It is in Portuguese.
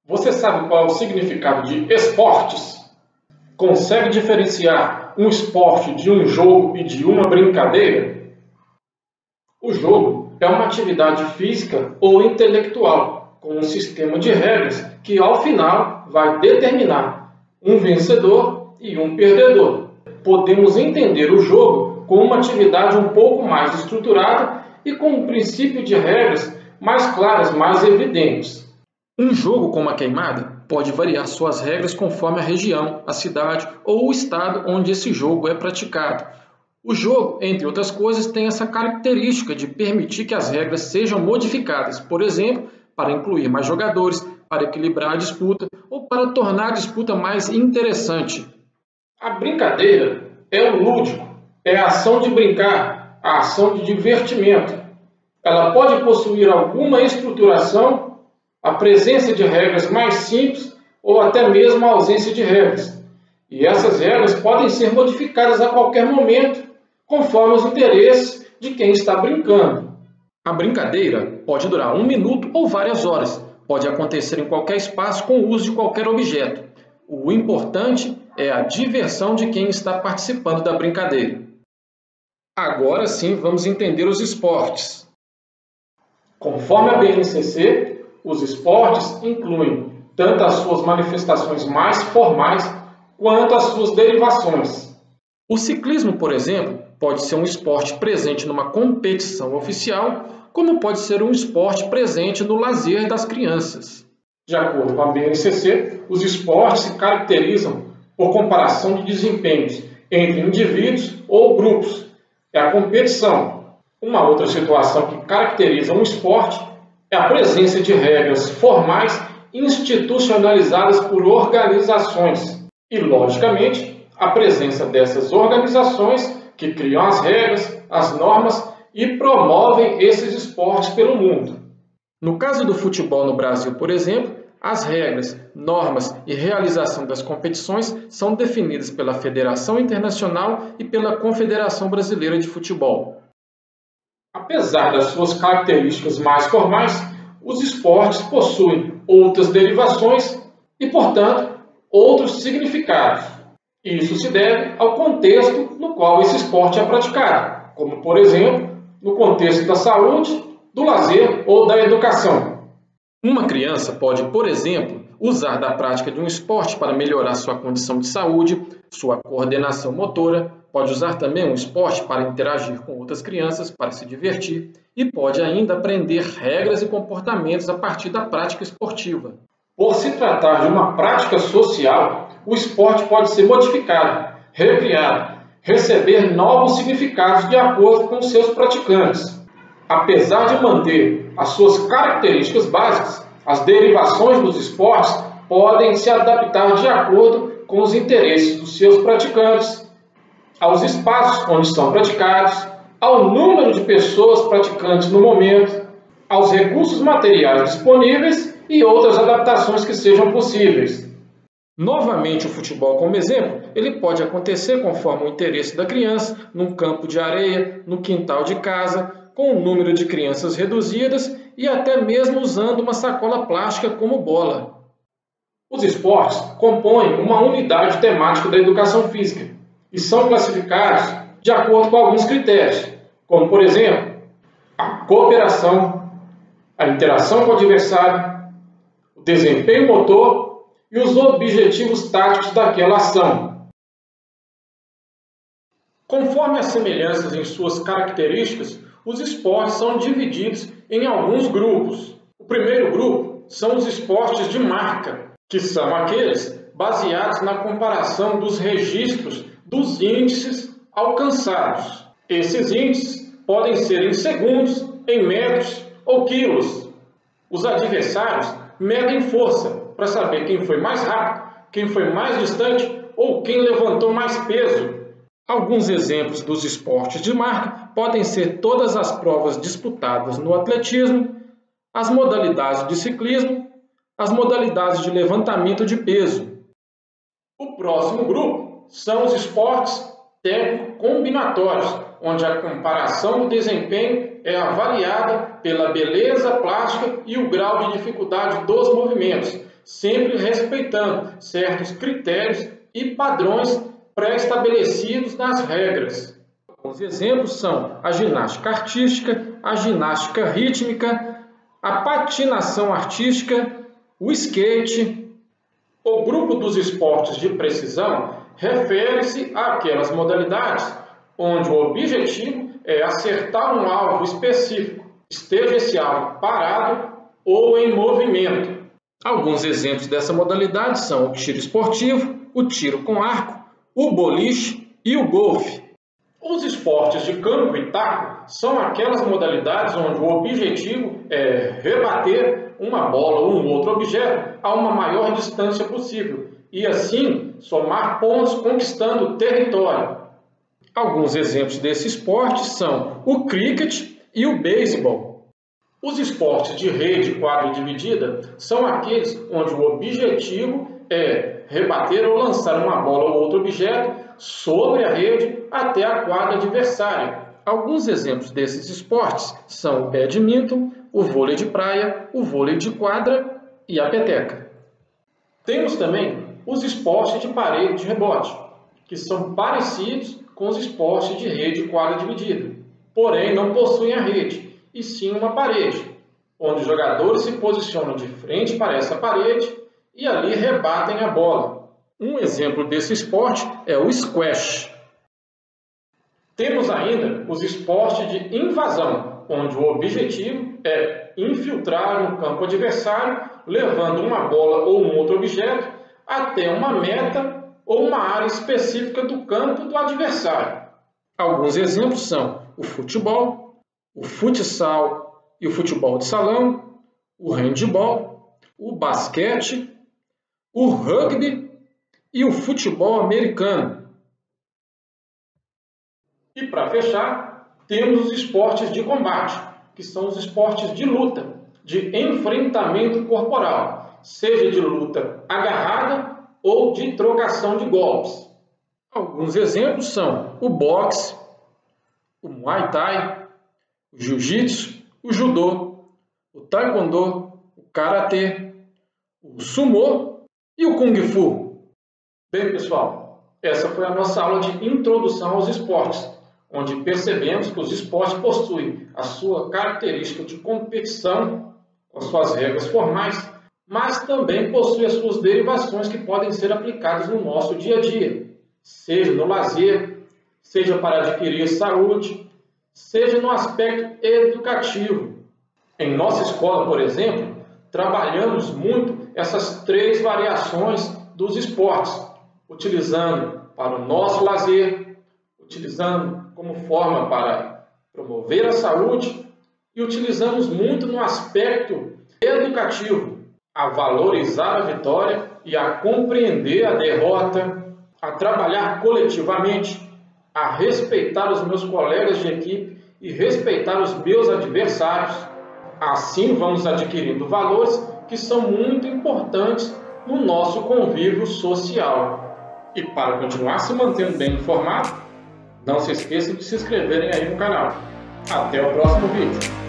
Você sabe qual é o significado de esportes? Consegue diferenciar um esporte de um jogo e de uma brincadeira? O jogo é uma atividade física ou intelectual, com um sistema de regras que, ao final, vai determinar um vencedor e um perdedor. Podemos entender o jogo como uma atividade um pouco mais estruturada e com um princípio de regras mais claras, mais evidentes. Um jogo como a queimada pode variar suas regras conforme a região, a cidade ou o estado onde esse jogo é praticado. O jogo, entre outras coisas, tem essa característica de permitir que as regras sejam modificadas, por exemplo, para incluir mais jogadores, para equilibrar a disputa ou para tornar a disputa mais interessante. A brincadeira é o lúdico, é a ação de brincar, a ação de divertimento. Ela pode possuir alguma estruturação, a presença de regras mais simples ou até mesmo a ausência de regras. E essas regras podem ser modificadas a qualquer momento, conforme os interesses de quem está brincando. A brincadeira pode durar 1 minuto ou várias horas. Pode acontecer em qualquer espaço com o uso de qualquer objeto. O importante é a diversão de quem está participando da brincadeira. Agora sim vamos entender os esportes. Conforme a BNCC, os esportes incluem tanto as suas manifestações mais formais quanto as suas derivações. O ciclismo, por exemplo, pode ser um esporte presente numa competição oficial, como pode ser um esporte presente no lazer das crianças. De acordo com a BNCC, os esportes se caracterizam por comparação de desempenhos entre indivíduos ou grupos. É a competição. Uma outra situação que caracteriza um esporte é a presença de regras formais institucionalizadas por organizações e, logicamente, a presença dessas organizações que criam as regras, as normas e promovem esses esportes pelo mundo. No caso do futebol no Brasil, por exemplo, as regras, normas e realização das competições são definidas pela Federação Internacional e pela Confederação Brasileira de Futebol. Apesar das suas características mais formais, os esportes possuem outras derivações e, portanto, outros significados. Isso se deve ao contexto no qual esse esporte é praticado, como, por exemplo, no contexto da saúde, do lazer ou da educação. Uma criança pode, por exemplo, usar da prática de um esporte para melhorar sua condição de saúde, sua coordenação motora, pode usar também um esporte para interagir com outras crianças, para se divertir, e pode ainda aprender regras e comportamentos a partir da prática esportiva. Por se tratar de uma prática social, o esporte pode ser modificado, recriado, receber novos significados de acordo com seus praticantes. Apesar de manter as suas características básicas, as derivações dos esportes podem se adaptar de acordo com os interesses dos seus praticantes, aos espaços onde são praticados, ao número de pessoas praticantes no momento, aos recursos materiais disponíveis e outras adaptações que sejam possíveis. Novamente, o futebol como exemplo, ele pode acontecer conforme o interesse da criança, num campo de areia, no quintal de casa, com um número de crianças reduzidas e até mesmo usando uma sacola plástica como bola. Os esportes compõem uma unidade temática da educação física e são classificados de acordo com alguns critérios, como, por exemplo, a cooperação, a interação com o adversário, o desempenho motor e os objetivos táticos daquela ação. Conforme as semelhanças em suas características, os esportes são divididos em alguns grupos. O primeiro grupo são os esportes de marca, que são aqueles baseados na comparação dos registros dos índices alcançados. Esses índices podem ser em segundos, em metros ou quilos. Os adversários medem força para saber quem foi mais rápido, quem foi mais distante ou quem levantou mais peso. Alguns exemplos dos esportes de marca podem ser todas as provas disputadas no atletismo, as modalidades de ciclismo, as modalidades de levantamento de peso. O próximo grupo são os esportes técnico-combinatórios, onde a comparação do desempenho é avaliada pela beleza plástica e o grau de dificuldade dos movimentos, sempre respeitando certos critérios e padrões pré-estabelecidos nas regras. Alguns exemplos são a ginástica artística, a ginástica rítmica, a patinação artística, o skate. O grupo dos esportes de precisão refere-se àquelas modalidades onde o objetivo é acertar um alvo específico, esteja esse alvo parado ou em movimento. Alguns exemplos dessa modalidade são o tiro esportivo, o tiro com arco, o boliche e o golfe. Os esportes de campo e taco são aquelas modalidades onde o objetivo é rebater uma bola ou um outro objeto a uma maior distância possível e, assim, somar pontos conquistando o território. Alguns exemplos desse esporte são o cricket e o beisebol. Os esportes de rede e quadra dividida são aqueles onde o objetivo é rebater ou lançar uma bola ou outro objeto sobre a rede até a quadra adversária. Alguns exemplos desses esportes são o badminton, o vôlei de praia, o vôlei de quadra e a peteca. Temos também os esportes de parede de rebote, que são parecidos com os esportes de rede e quadra dividida, porém não possuem a rede, e sim uma parede, onde os jogadores se posicionam de frente para essa parede e ali rebatem a bola. Um exemplo desse esporte é o squash. Temos ainda os esportes de invasão, onde o objetivo é infiltrar no campo adversário, levando uma bola ou um outro objeto até uma meta ou uma área específica do campo do adversário. Alguns exemplos são o futebol, o futsal e o futebol de salão, o handebol, o basquete, o rugby e o futebol americano. E para fechar, temos os esportes de combate, que são os esportes de luta, de enfrentamento corporal, seja de luta agarrada ou de trocação de golpes. Alguns exemplos são o boxe, o muay thai, o jiu-jitsu, o judô, o taekwondo, o karatê, o sumô e o kung fu. Bem, pessoal, essa foi a nossa aula de introdução aos esportes, onde percebemos que os esportes possuem a sua característica de competição, com as suas regras formais, mas também possuem as suas derivações que podem ser aplicadas no nosso dia a dia, seja no lazer, seja para adquirir saúde, seja no aspecto educativo. Em nossa escola, por exemplo, trabalhamos muito essas 3 variações dos esportes, utilizando para o nosso lazer, utilizando como forma para promover a saúde e utilizamos muito no aspecto educativo, a valorizar a vitória e a compreender a derrota, a trabalhar coletivamente, a respeitar os meus colegas de equipe e respeitar os meus adversários. Assim vamos adquirindo valores que são muito importantes no nosso convívio social. E para continuar se mantendo bem informado, não se esqueçam de se inscreverem aí no canal. Até o próximo vídeo.